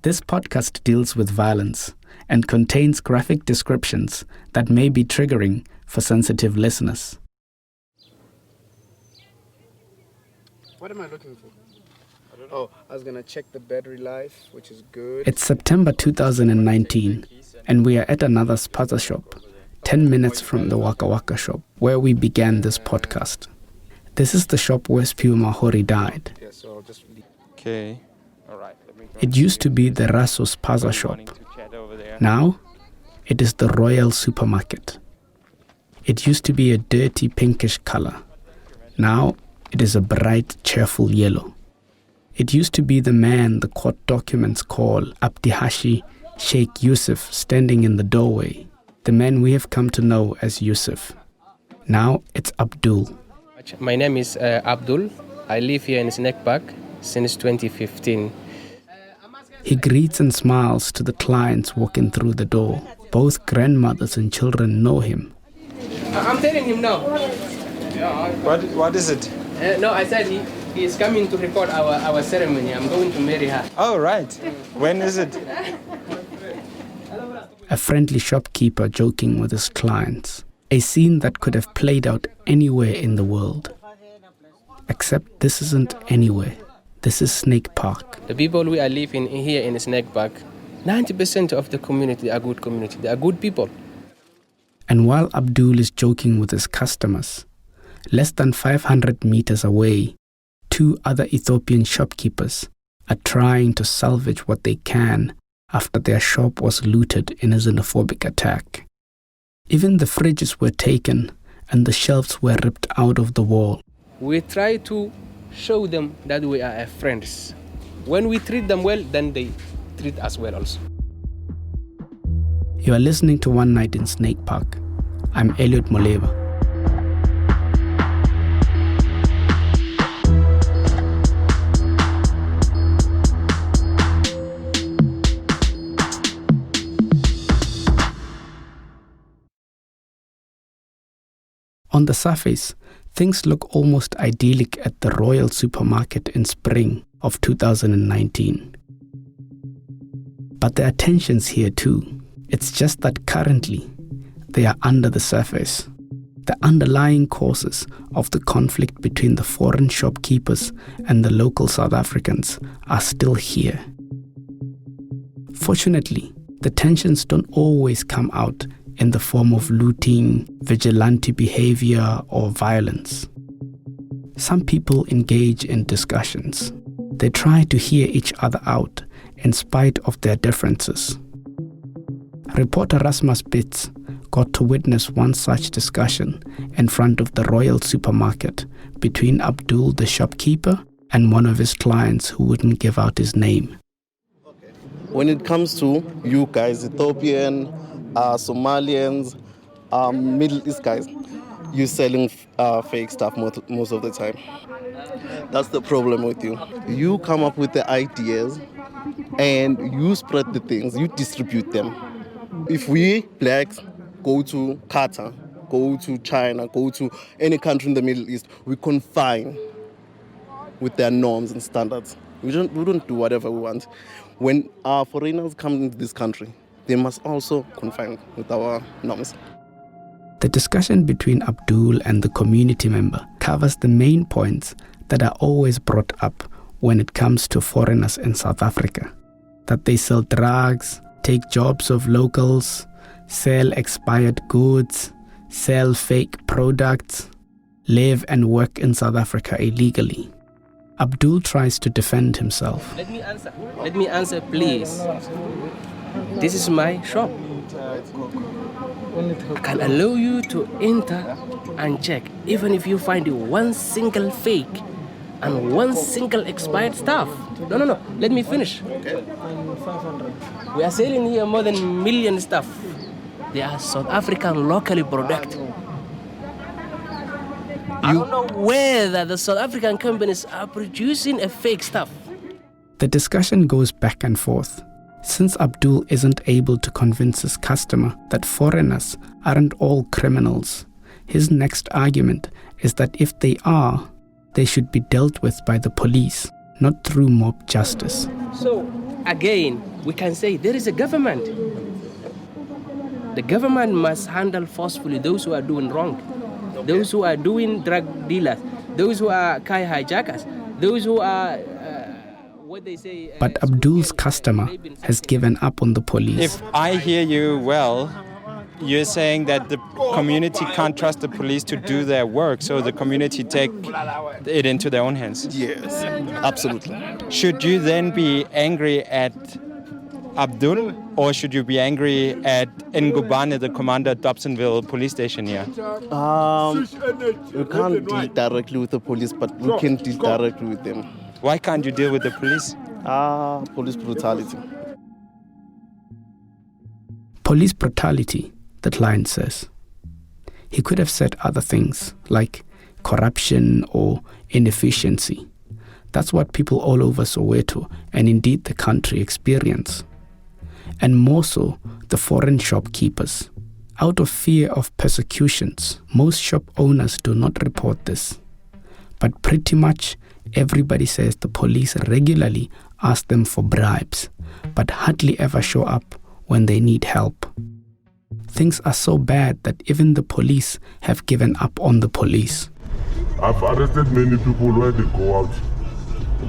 This podcast deals with violence and contains graphic descriptions that may be triggering for sensitive listeners. What am I looking for? Oh, I was going to check the battery life, which is good. It's September 2019, and we are at another spaza shop, 10 minutes from the Waka Waka shop, where we began this podcast. This is the shop where Siphiwe Mahori died. Yeah, so I'll just... Okay. All right. It used to be the Raso Spaza shop. Now, it is the Royal Supermarket. It used to be a dirty pinkish color. Now, it is a bright, cheerful yellow. It used to be the man the court documents call Abdihashi Sheikh Yusuf standing in the doorway, the man we have come to know as Yusuf. Now, it's Abdul. My name is Abdul. I live here in Snakepark since 2015. He greets and smiles to the clients walking through the door. Both grandmothers and children know him. I'm telling him now. What is it? No, I said he is coming to record our ceremony. I'm going to marry her. Oh, right. When is it? A friendly shopkeeper joking with his clients. A scene that could have played out anywhere in the world. Except this isn't anywhere. This is Snakepark. The people we are living here in Snakepark, 90% of the community are good community. They are good people. And while Abdul is joking with his customers, less than 500 meters away, two other Ethiopian shopkeepers are trying to salvage what they can after their shop was looted in a xenophobic attack. Even the fridges were taken and the shelves were ripped out of the wall. We try to show them that we are friends. When we treat them well, then they treat us well also. You are listening to One Night in Snakepark. I'm Elliot Moleva. On the surface, things look almost idyllic at the Royal Supermarket in spring of 2019. But there are tensions here too. It's just that currently, they are under the surface. The underlying causes of the conflict between the foreign shopkeepers and the local South Africans are still here. Fortunately, the tensions don't always come out in the form of looting, vigilante behavior, or violence. Some people engage in discussions. They try to hear each other out in spite of their differences. Reporter Rasmus Bitz got to witness one such discussion in front of the Royal Supermarket between Abdul the shopkeeper and one of his clients who wouldn't give out his name. When it comes to you guys, Ethiopian, Somalians, Middle East guys, you're selling fake stuff most of the time. That's the problem with you. You come up with the ideas and you spread the things, you distribute them. If we blacks go to Qatar, go to China, go to any country in the Middle East, we confine with their norms and standards. We don't do whatever we want. When our foreigners come into this country, they must also confine with our norms. The discussion between Abdul and the community member covers the main points that are always brought up when it comes to foreigners in South Africa. That they sell drugs, take jobs of locals, sell expired goods, sell fake products, live and work in South Africa illegally. Abdul tries to defend himself. Let me answer, please. This is my shop. I can allow you to enter and check, even if you find one single fake and one single expired stuff. No. Let me finish. Okay. We are selling here more than 1 million stuff. They are South African locally product. I don't know whether the South African companies are producing a fake stuff. The discussion goes back and forth. Since Abdul isn't able to convince his customer that foreigners aren't all criminals, his next argument is that if they are, they should be dealt with by the police, not through mob justice. So, again, we can say there is a government. The government must handle forcefully those who are doing wrong, those who are doing drug dealers, those who are car hijackers, those who are, what they say... But Abdul's customer has given up on the police. If I hear you well, you're saying that the community can't trust the police to do their work, so the community take it into their own hands. Yes, absolutely. Should you then be angry at Abdul, or should you be angry at Ngubane, the commander at Dobsonville police station here? We can't deal directly with the police, but we can deal directly with them. Why can't you deal with the police? Police brutality. Police brutality, the client says. He could have said other things like corruption or inefficiency. That's what people all over Soweto and indeed the country experience. And more so, the foreign shopkeepers. Out of fear of persecutions, most shop owners do not report this. But pretty much everybody says the police regularly ask them for bribes, but hardly ever show up when they need help. Things are so bad that even the police have given up on the police. I've arrested many people when they go out.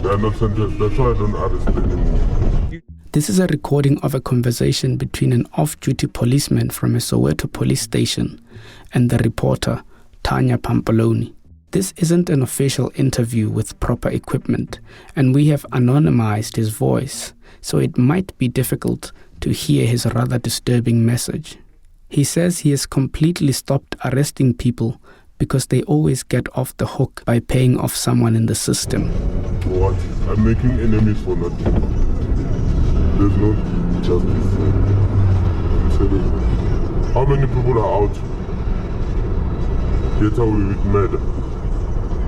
They're not sentenced. That's why I don't arrest anymore. This is a recording of a conversation between an off-duty policeman from a Soweto police station and the reporter, Tanya Pampaloni. This isn't an official interview with proper equipment, and we have anonymized his voice, so it might be difficult to hear his rather disturbing message. He says he has completely stopped arresting people because they always get off the hook by paying off someone in the system. What? I'm making enemies for nothing. There's no justice. I'm telling you. How many people are out? Get away with murder.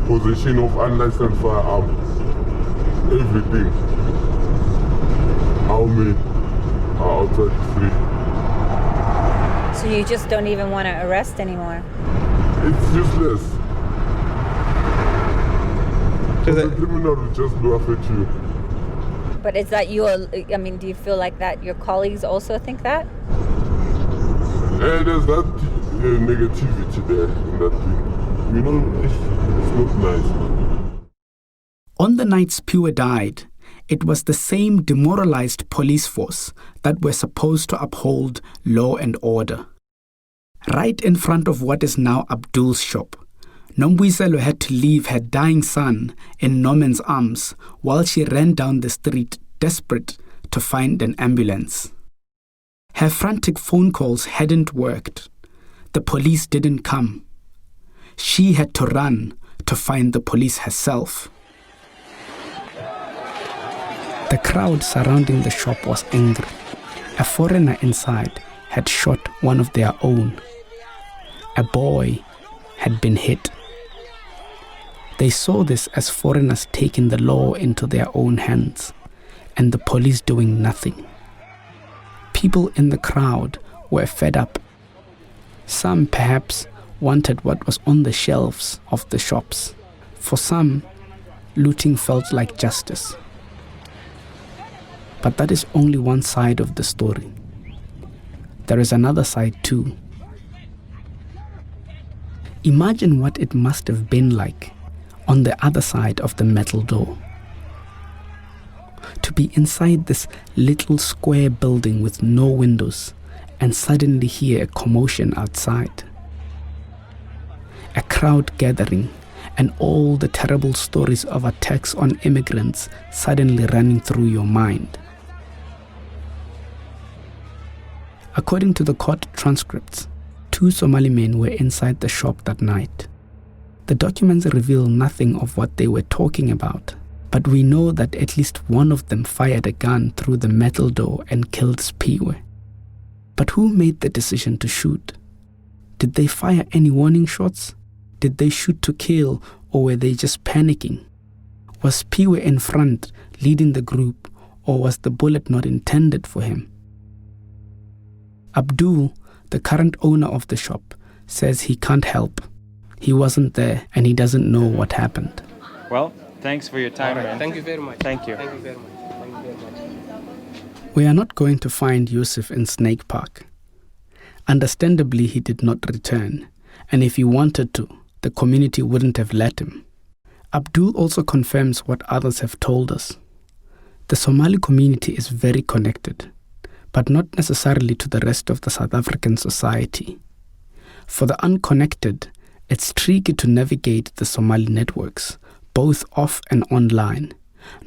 Possession of unlicensed firearm. Everything. How many are outside free? So you just don't even want to arrest anymore? It's useless. The criminal will just laugh at you. But is that do you feel like that your colleagues also think that? There's that negativity there in that thing. You know, it's not nice. On the night Siphiwe died, it was the same demoralized police force that were supposed to uphold law and order. Right in front of what is now Abdul's shop, Nombuyiselo had to leave her dying son in Norman's arms while she ran down the street, desperate to find an ambulance. Her frantic phone calls hadn't worked. The police didn't come. She had to run to find the police herself. The crowd surrounding the shop was angry. A foreigner inside had shot one of their own. A boy had been hit. They saw this as foreigners taking the law into their own hands and the police doing nothing. People in the crowd were fed up. Some perhaps wanted what was on the shelves of the shops. For some, looting felt like justice. But that is only one side of the story. There is another side too. Imagine what it must have been like on the other side of the metal door. To be inside this little square building with no windows and suddenly hear a commotion outside. A crowd gathering and all the terrible stories of attacks on immigrants suddenly running through your mind. According to the court transcripts, 2 Somali men were inside the shop that night. The documents reveal nothing of what they were talking about, but we know that at least one of them fired a gun through the metal door and killed Siphiwe. But who made the decision to shoot? Did they fire any warning shots? Did they shoot to kill, or were they just panicking? Was Siphiwe in front, leading the group, or was the bullet not intended for him? Abdul, the current owner of the shop, says he can't help. He wasn't there and he doesn't know what happened. Well, Thanks for your time, man. Thank you very much. Thank you. Thank you very much. Thank you very much. We are not going to find Yusuf in Snakepark. Understandably, he did not return, and if he wanted to, the community wouldn't have let him. Abdul also confirms what others have told us. The Somali community is very connected, but not necessarily to the rest of the South African society. For the unconnected, it's tricky to navigate the Somali networks, both off and online,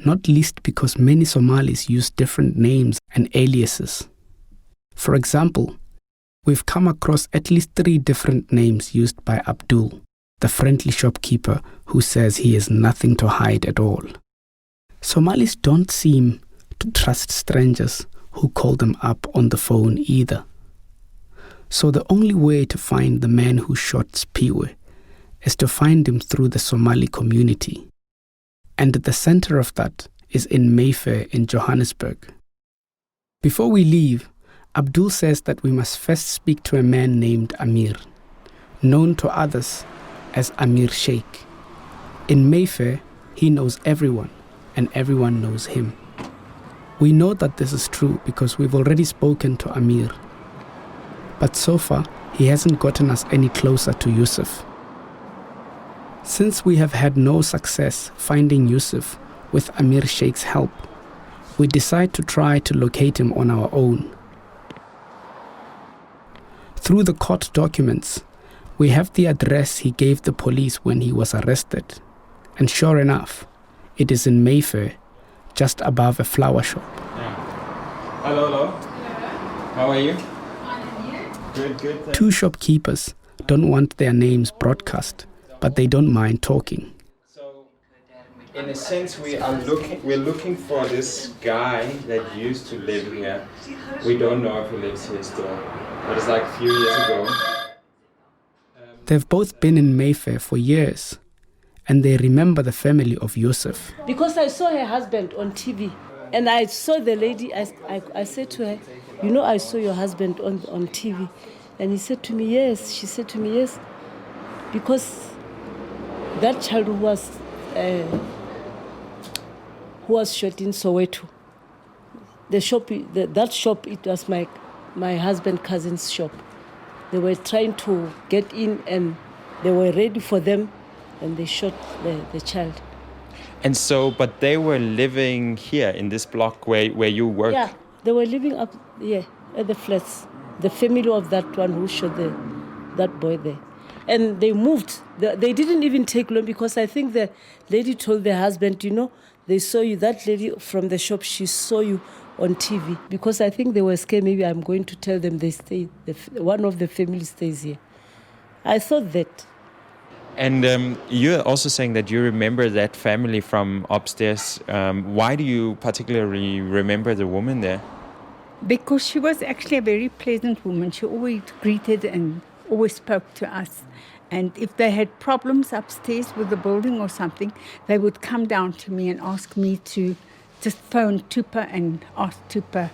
not least because many Somalis use different names and aliases. For example, we've come across at least 3 different names used by Abdul, the friendly shopkeeper who says he has nothing to hide at all. Somalis don't seem to trust strangers who call them up on the phone either. So the only way to find the man who shot Siphiwe is to find him through the Somali community. And at the center of that is in Mayfair in Johannesburg. Before we leave, Abdul says that we must first speak to a man named Amir, known to others as Amir Sheikh. In Mayfair, he knows everyone, and everyone knows him. We know that this is true because we've already spoken to Amir. But so far, he hasn't gotten us any closer to Yusuf. Since we have had no success finding Yusuf with Amir Sheikh's help, we decide to try to locate him on our own. Through the court documents, we have the address he gave the police when he was arrested. And sure enough, it is in Mayfair, just above a flower shop. Yeah. Hello. How are you? Good. 2 shopkeepers don't want their names broadcast, but they don't mind talking. So, in a sense, we're looking for this guy that used to live here. We don't know if he lives here still, but it's like a few years ago. They've both been in Mayfair for years, and they remember the family of Yusuf. Because I saw her husband on TV, and I saw the lady, I said to her, you know, I saw your husband on TV. And he said to me, yes. She said to me, yes. Because that child who was shot in Soweto, that shop, it was my husband's cousin's shop. They were trying to get in, and they were ready for them, and they shot the child. And so, but they were living here in this block where you work? Yeah, they were living up here at the flats. The family of that one who shot that boy there. And they moved. They didn't even take long because I think the lady told their husband, you know, they saw you, that lady from the shop, she saw you on TV. Because I think they were scared, maybe I'm going to tell them they stay, one of the family stays here. I thought that. And you're also saying that you remember that family from upstairs. Why do you particularly remember the woman there? Because she was actually a very pleasant woman. She always greeted and always spoke to us. And if they had problems upstairs with the building or something, they would come down to me and ask me to just phone Tupa and ask Tupa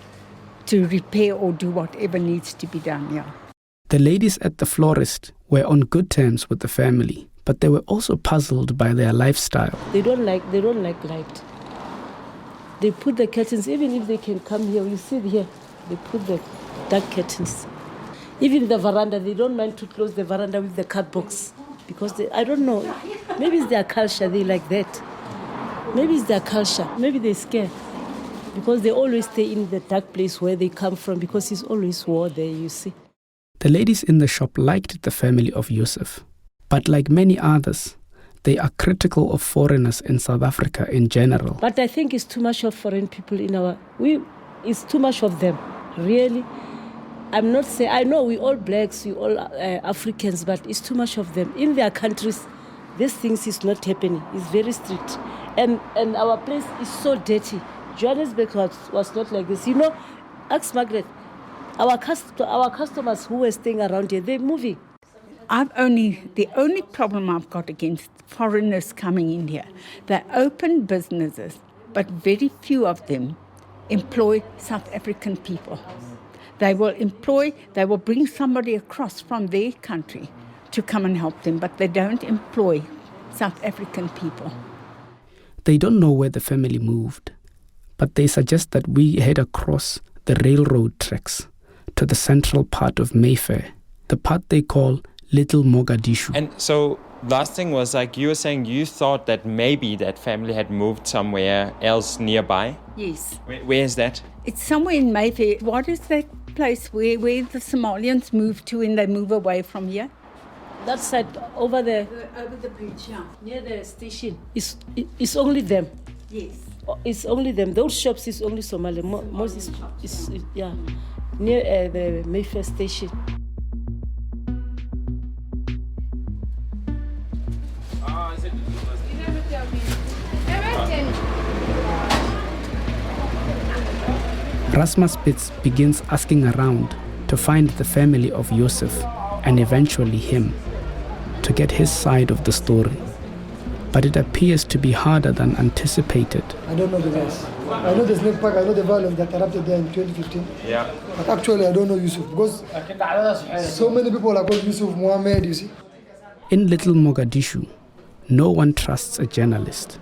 to repair or do whatever needs to be done, yeah. The ladies at the florist were on good terms with the family, but they were also puzzled by their lifestyle. They don't like light. They put the curtains, even if they can come here, you see here, they put the dark curtains. Even the veranda, they don't mind to close the veranda with the card box. Because I don't know, maybe it's their culture, they like that. Maybe it's their culture, maybe they're scared. Because they always stay in the dark place where they come from, because it's always war there, you see. The ladies in the shop liked the family of Yusuf, but like many others, they are critical of foreigners in South Africa in general. But I think it's too much of foreign people it's too much of them, really. I'm not saying, I know we all blacks, we all Africans, but it's too much of them. In their countries, these things is not happening. It's very strict. And our place is so dirty. Johannesburg was not like this. You know, ask Margaret, our customers who were staying around here, they're moving. The only problem I've got against foreigners coming in here, they open businesses, but very few of them employ South African people. They will bring somebody across from their country to come and help them, but they don't employ South African people. They don't know where the family moved, but they suggest that we head across the railroad tracks to the central part of Mayfair, the part they call Little Mogadishu. And so last thing was, like, you were saying you thought that maybe that family had moved somewhere else nearby? Yes. Where is that? It's somewhere in Mayfair. What is that place where the Somalians move to when they move away from here? That side over there. Over the bridge, yeah. Near the station. It's only them. Yes. It's only them. Those shops is only Somali. Most is yeah. Near the Mayfair station. Rasmus Spitz begins asking around to find the family of Yusuf and eventually him, to get his side of the story. But it appears to be harder than anticipated. I don't know the guys. I know the Snakepark, I know the violence that erupted there in 2015. Yeah. But actually I don't know Yusuf because so many people are called Yusuf Mohammed, you see. In Little Mogadishu, no one trusts a journalist,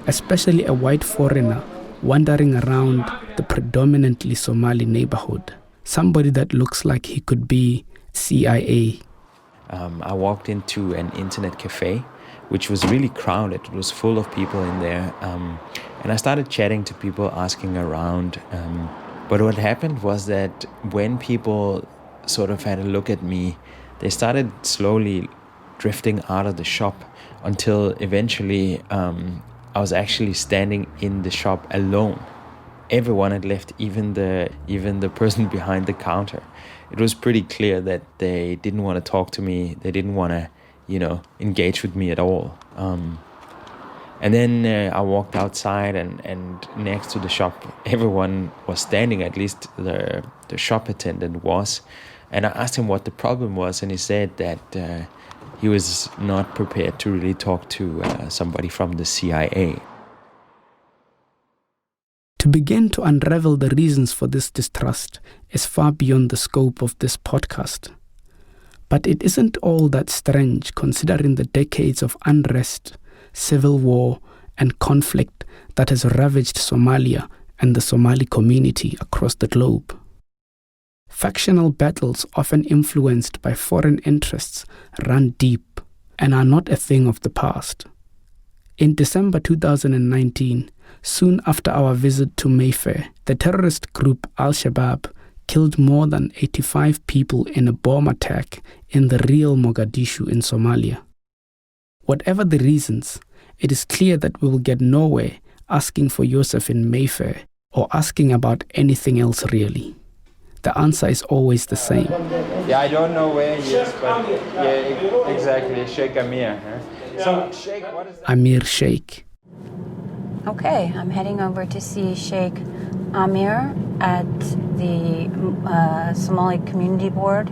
especially a white foreigner wandering around the predominantly Somali neighborhood, somebody that looks like he could be CIA. I walked into an internet cafe, which was really crowded. It was full of people in there. And I started chatting to people, asking around. But what happened was that when people sort of had a look at me, they started slowly drifting out of the shop until eventually I was actually standing in the shop alone. Everyone had left, even the person behind the counter. It was pretty clear that they didn't want to talk to me. They didn't want to, engage with me at all. And then I walked outside, and next to the shop, everyone was standing. At least the shop attendant was. And I asked him what the problem was, and he said that he was not prepared to really talk to somebody from the CIA. To begin to unravel the reasons for this distrust is far beyond the scope of this podcast. But it isn't all that strange considering the decades of unrest, civil war, and conflict that has ravaged Somalia and the Somali community across the globe. Factional battles, often influenced by foreign interests, run deep and are not a thing of the past. In December 2019, soon after our visit to Mayfair, the terrorist group Al-Shabaab killed more than 85 people in a bomb attack in the real Mogadishu in Somalia. Whatever the reasons, it is clear that we will get nowhere asking for Yusuf in Mayfair or asking about anything else really. The answer is always the same. Yeah, I don't know where he is, but yeah, exactly, Sheikh Amir. Huh? So, Sheikh, what is that? Amir Sheikh. Okay, I'm heading over to see Sheikh Amir at the Somali Community Board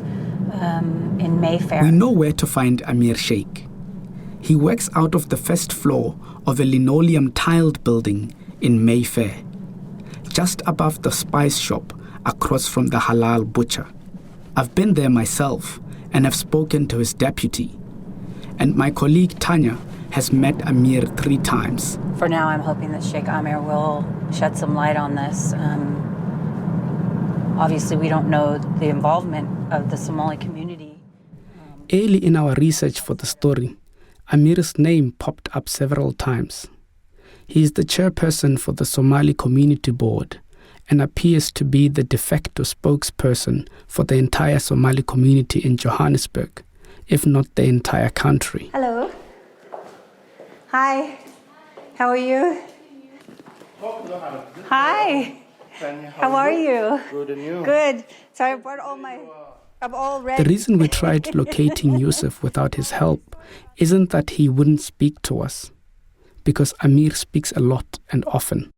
in Mayfair. We know where to find Amir Sheikh. He works out of the first floor of a linoleum-tiled building in Mayfair, just above the spice shop across from the halal butcher. I've been there myself and have spoken to his deputy. And my colleague Tanya has met Amir 3 times. For now, I'm hoping that Sheikh Amir will shed some light on this. Obviously, we don't know the involvement of the Somali community. Early in our research for the story, Amir's name popped up several times. He is the chairperson for the Somali Community Board and appears to be the de facto spokesperson for the entire Somali community in Johannesburg, if not the entire country. Hello. Hi. How are you? Hi. How are you? Good, and you? Good. So I brought all ready. The reason we tried locating Yusuf without his help isn't that he wouldn't speak to us, because Amir speaks a lot and often.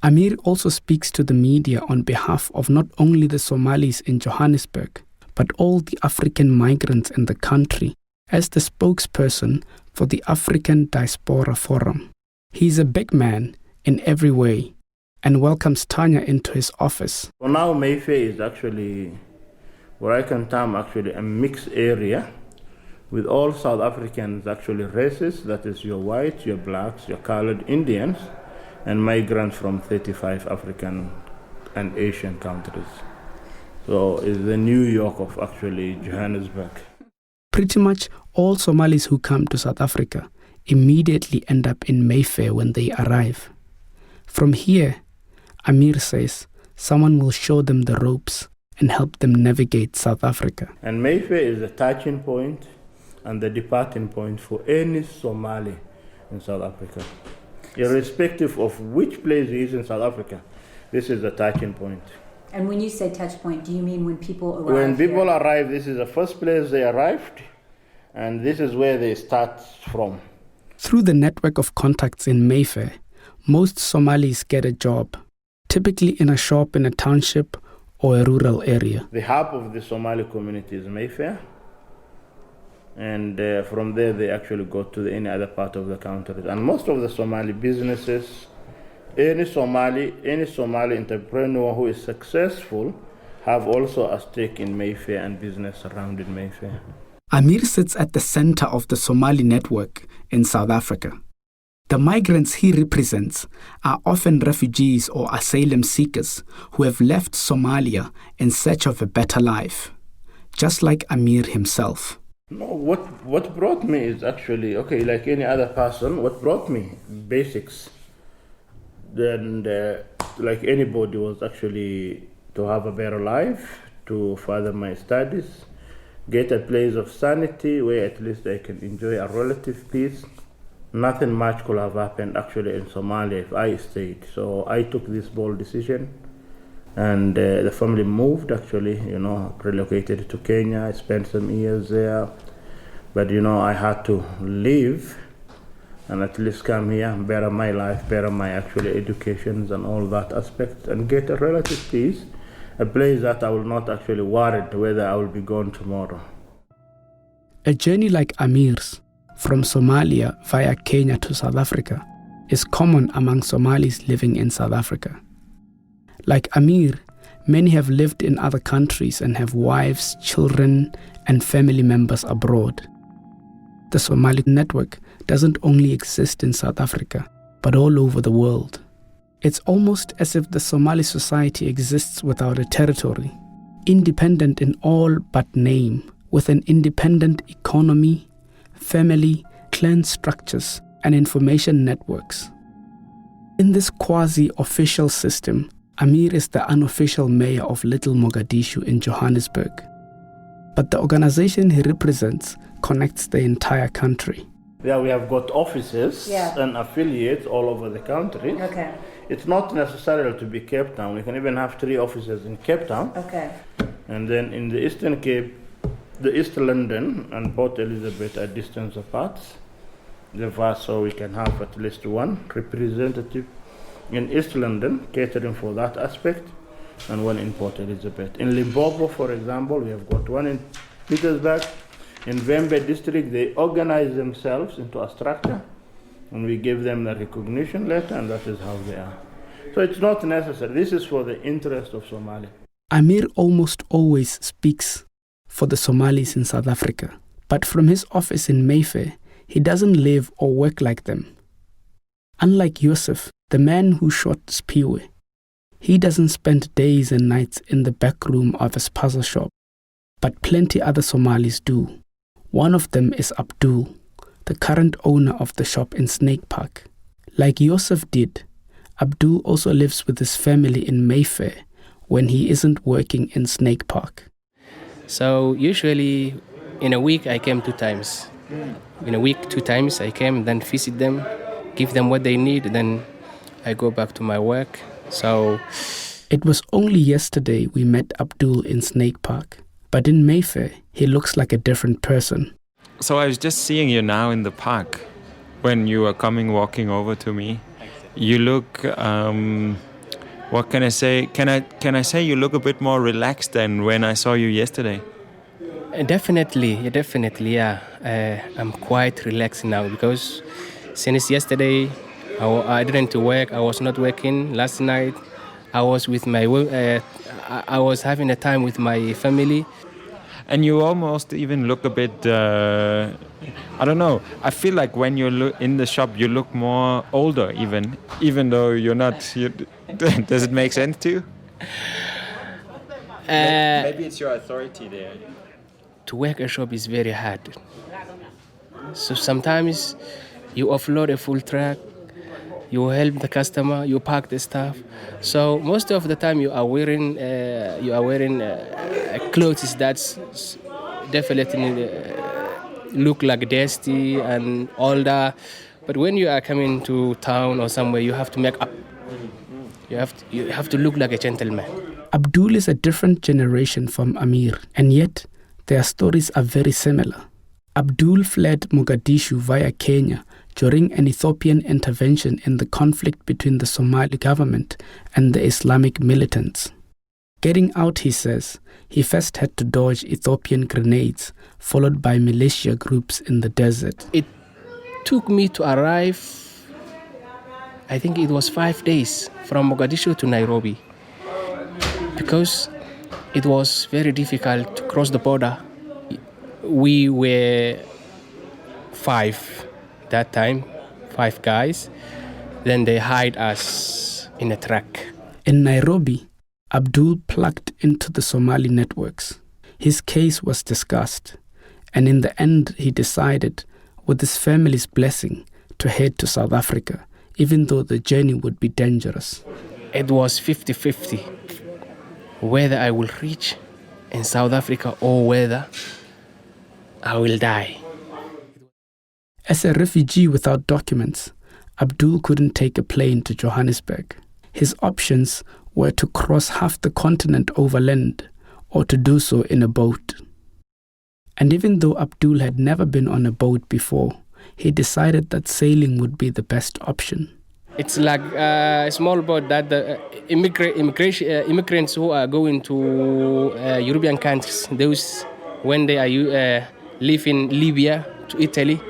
Amir also speaks to the media on behalf of not only the Somalis in Johannesburg, but all the African migrants in the country as the spokesperson for the African Diaspora Forum. He's a big man in every way and welcomes Tanya into his office. For now, Mayfair is actually, where I can term actually a mixed area. with all South Africans actually races, that is your whites, your blacks, your colored Indians, and migrants from 35 African and Asian countries. So it's the New York of actually Johannesburg. Pretty much all Somalis who come to South Africa immediately end up in Mayfair when they arrive. From here, Amir says, someone will show them the ropes and help them navigate South Africa. And Mayfair is the touching point and the departing point for any Somali in South Africa. Irrespective of which place he is in South Africa, this is the touching point. And when you say touch point, do you mean when people arrive? When people arrive, this is the first place they arrived, and this is where they start from. Through the network of contacts in Mayfair, most Somalis get a job, typically in a shop in a township or a rural area. The hub of the Somali community is Mayfair, and from there they actually go to any other part of the country. And most of the Somali businesses, any Somali entrepreneur who is successful have also a stake in Mayfair and business surrounding Mayfair. Amir sits at the center of the Somali network in South Africa. The migrants he represents are often refugees or asylum seekers who have left Somalia in search of a better life, just like Amir himself. No, what brought me is actually, like any other person, what brought me, basics. Then, like anybody, was actually to have a better life, to further my studies, get a place of sanity where at least I can enjoy a relative peace. Nothing much could have happened actually in Somalia if I stayed. So I took this bold decision, and the family moved actually, relocated to Kenya. I spent some years there, but I had to leave and at least come here, better my life, better my actually educations and all that aspect, and get a relative peace, a place that I will not actually worry whether I will be gone tomorrow. A journey like Amir's, from Somalia via Kenya to South Africa, is common among Somalis living in South Africa. Like Amir, many have lived in other countries and have wives, children, and family members abroad. The Somali network doesn't only exist in South Africa, but all over the world. It's almost as if the Somali society exists without a territory, independent in all but name, with an independent economy, family, clan structures, and information networks. In this quasi-official system, Amir is the unofficial mayor of Little Mogadishu in Johannesburg. But the organization he represents connects the entire country. Yeah, we have got offices and affiliates all over the country. Okay. It's not necessarily to be Cape Town. We can even have 3 offices in Cape Town. Okay. And then in the Eastern Cape, the East London and Port Elizabeth are distance apart. So we can have at least one representative in East London catering for that aspect, and one in Port Elizabeth. In Limpopo, for example, we have got one in Petersburg. In Vembe district, they organize themselves into a structure, and we give them the recognition letter, and that is how they are. So it's not necessary. This is for the interest of Somalia. Amir almost always speaks for the Somalis in South Africa, but from his office in Mayfair, he doesn't live or work like them. Unlike Yusuf, the man who shot Siphiwe, he doesn't spend days and nights in the back room of his puzzle shop, but plenty other Somalis do. One of them is Abdul, the current owner of the shop in Snakepark. Like Yusuf did, Abdul also lives with his family in Mayfair when he isn't working in Snakepark. So usually in a week I came 2 times. In a week 2 times I came, then visit them, give them what they need, then I go back to my work. So it was only yesterday we met Abdul in Snakepark, but in Mayfair he looks like a different person. So I was just seeing you now in the park when you were walking over to me. You look, what can I say? Can I say you look a bit more relaxed than when I saw you yesterday? Definitely, yeah. I'm quite relaxed now because since yesterday I didn't work. I was not working. Last night I was with I was having a time with my family. And you almost even look a bit, I don't know. I feel like when you look in the shop, you look more older even though you're not. Does it make sense to you? Maybe it's your authority there. To work a shop is very hard. So sometimes you offload a full truck, you help the customer, you pack the stuff. So most of the time you are wearing clothes that's definitely look like dusty and older. But when you are coming to town or somewhere, you have to make up. You have to look like a gentleman. Abdul is a different generation from Amir, and yet their stories are very similar. Abdul fled Mogadishu via Kenya during an Ethiopian intervention in the conflict between the Somali government and the Islamic militants. Getting out, he says, he first had to dodge Ethiopian grenades, followed by militia groups in the desert. It took me to arrive, I think it was 5 days from Mogadishu to Nairobi, because it was very difficult to cross the border. We were 5 that time, 5 guys. Then they hide us in a truck. In Nairobi, Abdul plugged into the Somali networks. His case was discussed, and in the end he decided, with his family's blessing, to head to South Africa, even though the journey would be dangerous. It was 50-50, whether I will reach in South Africa or whether I will die. As a refugee without documents, Abdul couldn't take a plane to Johannesburg. His options were to cross half the continent overland or to do so in a boat. And even though Abdul had never been on a boat before, he decided that sailing would be the best option. It's like a small boat that the immigrants who are going to European countries, those when they are live in Libya to Italy,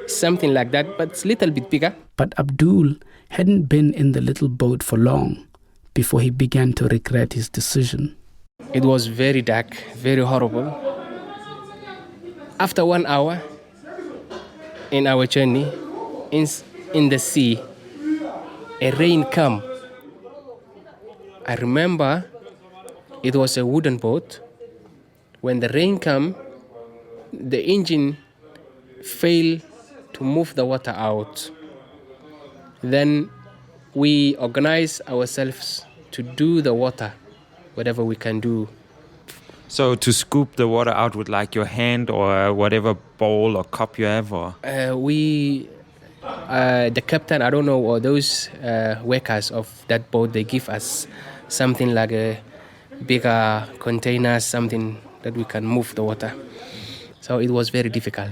something like that, but it's a little bit bigger. But Abdul hadn't been in the little boat for long before he began to regret his decision. It was very dark, very horrible. After 1 hour in our journey in the sea, a rain came. I remember it was a wooden boat. When the rain came, the engine failed to move the water out. Then we organized ourselves to do the water, whatever we can do. So to scoop the water out with like your hand or whatever bowl or cup you have? Or? The captain, I don't know, or those workers of that boat, they give us something like a bigger container, something that we can move the water. So it was very difficult.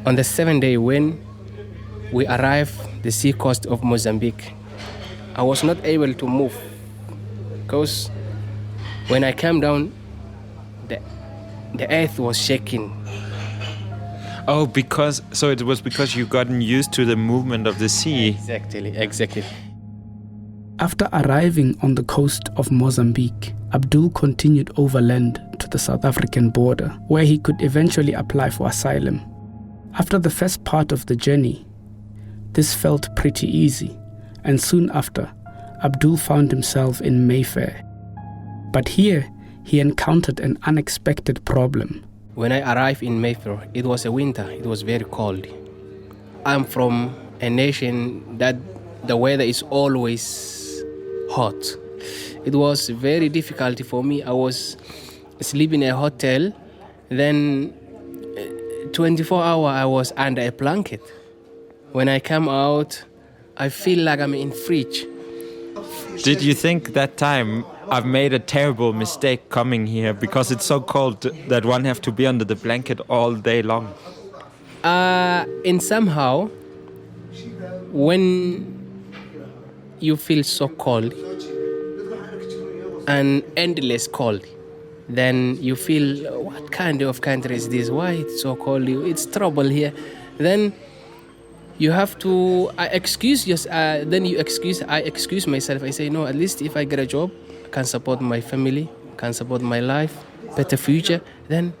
On the 7th day when we arrived the sea coast of Mozambique, I was not able to move because when I came down, the earth was shaking. Oh, it was because you gotten used to the movement of the sea. Exactly. After arriving on the coast of Mozambique, Abdul continued overland to the South African border, where he could eventually apply for asylum. After the first part of the journey, this felt pretty easy, and soon after, Abdul found himself in Mayfair. But here, he encountered an unexpected problem. When I arrived in Mayfair, it was a winter, it was very cold. I'm from a nation that the weather is always hot. It was very difficult for me. I was sleeping in a hotel, then 24 hours I was under a blanket. When I come out, I feel like I'm in fridge. Did you think that time, I've made a terrible mistake coming here because it's so cold that one have to be under the blanket all day long? And somehow, when you feel so cold and endless cold, then you feel, what kind of country is this? Why it's so cold? It's trouble here. Then you have to I excuse myself. I say, no, at least if I get a job, I can support my family, can support my life. better future, then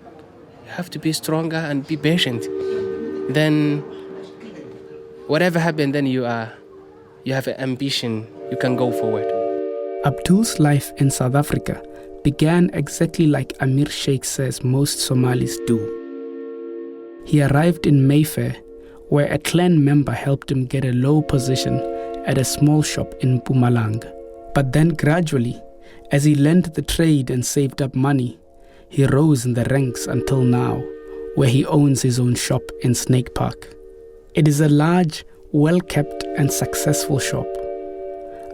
you have to be stronger and be patient. Then whatever happened, then you have an ambition, you can go forward. Abdul's life in South Africa began exactly like Amir Sheikh says most Somalis do. He arrived in Mayfair, where a clan member helped him get a low position at a small shop in Mpumalanga. But then gradually, as he learned the trade and saved up money, he rose in the ranks until now, where he owns his own shop in Snakepark. It is a large, well-kept and successful shop.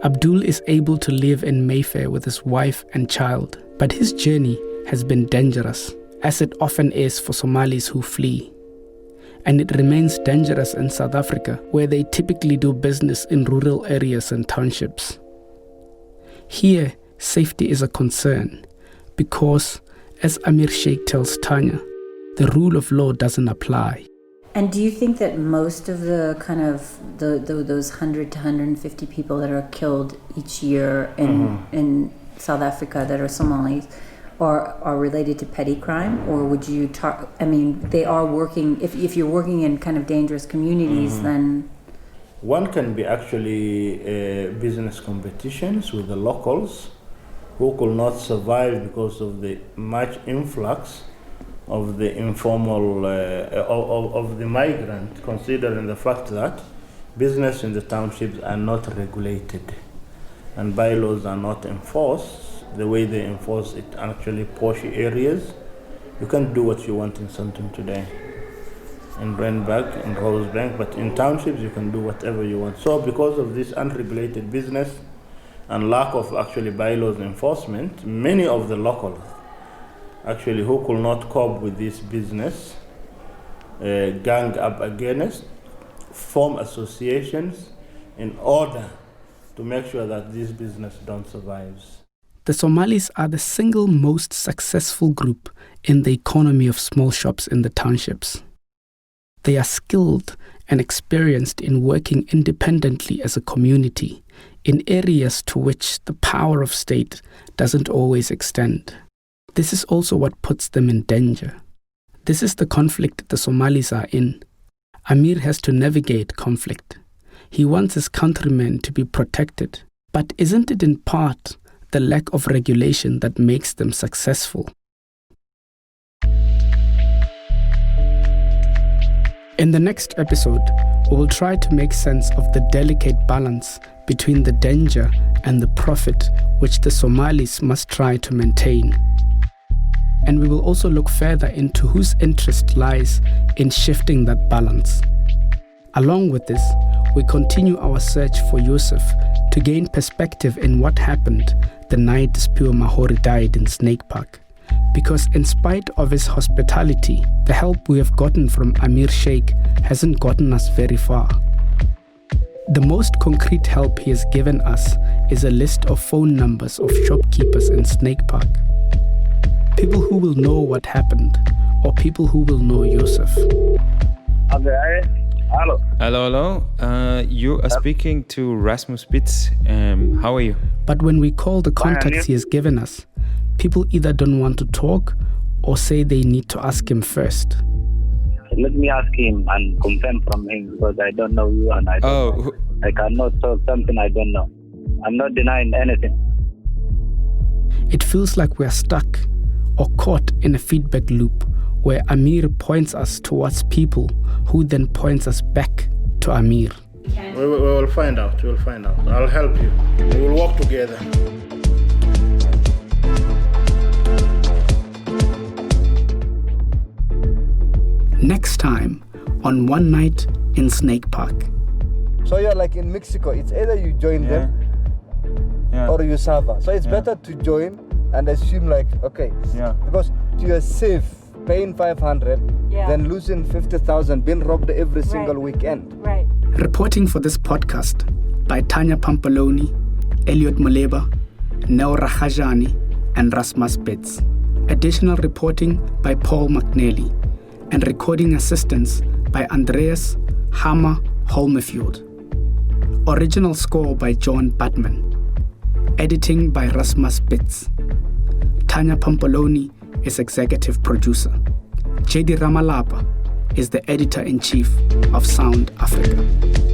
Abdul is able to live in Mayfair with his wife and child, but his journey has been dangerous, as it often is for Somalis who flee. And it remains dangerous in South Africa, where they typically do business in rural areas and townships. Here, safety is a concern because, as Amir Sheikh tells Tanya, the rule of law doesn't apply. And do you think that most of the kind of those 100 to 150 people that are killed each year in South Africa that are Somalis are related to petty crime, or would you they are working, if you're working in kind of dangerous communities, then... One can be actually business competitions with the locals who could not survive because of the much influx of the informal, of the migrant, considering the fact that business in the townships are not regulated and bylaws are not enforced the way they enforce it actually posh areas. You can do what you want in Sandton today, in Randburg, in Rosebank, but in townships you can do whatever you want. So because of this unregulated business and lack of actually bylaws enforcement, many of the locals actually who could not cope with this business gang up against, form associations in order to make sure that this business don't survive. The Somalis are the single most successful group in the economy of small shops in the townships. They are skilled and experienced in working independently as a community in areas to which the power of state doesn't always extend. This is also what puts them in danger. This is the conflict the Somalis are in. Amir has to navigate conflict. He wants his countrymen to be protected. But isn't it in part the lack of regulation that makes them successful? In the next episode, we will try to make sense of the delicate balance between the danger and the profit which the Somalis must try to maintain. And we will also look further into whose interest lies in shifting that balance. Along with this, we continue our search for Yusuf to gain perspective in what happened the night Siphiwe Mahori died in Snakepark. Because in spite of his hospitality, the help we have gotten from Amir Sheikh hasn't gotten us very far. The most concrete help he has given us is a list of phone numbers of shopkeepers in Snakepark. People who will know what happened, or people who will know Yusuf. Hello. Hello. You are speaking to Rasmus Spitz. How are you? But when we call the contacts he has given us, people either don't want to talk or say they need to ask him first. Let me ask him and confirm from him, because I don't know you and I don't know. I cannot talk something I don't know. I'm not denying anything. It feels like we're stuck or caught in a feedback loop where Amir points us towards people who then points us back to Amir. We will find out. We'll find out. I'll help you. We will work together. Next time on One Night in Snakepark. So you're like in Mexico, it's either you join them or you suffer. So it's better to join and assume like, okay, because you're safe paying 500 than losing 50,000, being robbed every single weekend. Right. Reporting for this podcast by Tanya Pampaloni, Elliot Moleba, Neora Khajani, and Rasmus Spitz. Additional reporting by Paul McNally, and recording assistance by Andreas Hammer Holmefield. Original score by John Batman. Editing by Rasmus Spitz. Tanya Pampaloni is executive producer. JD Ramalapa is the editor-in-chief of Sound Africa.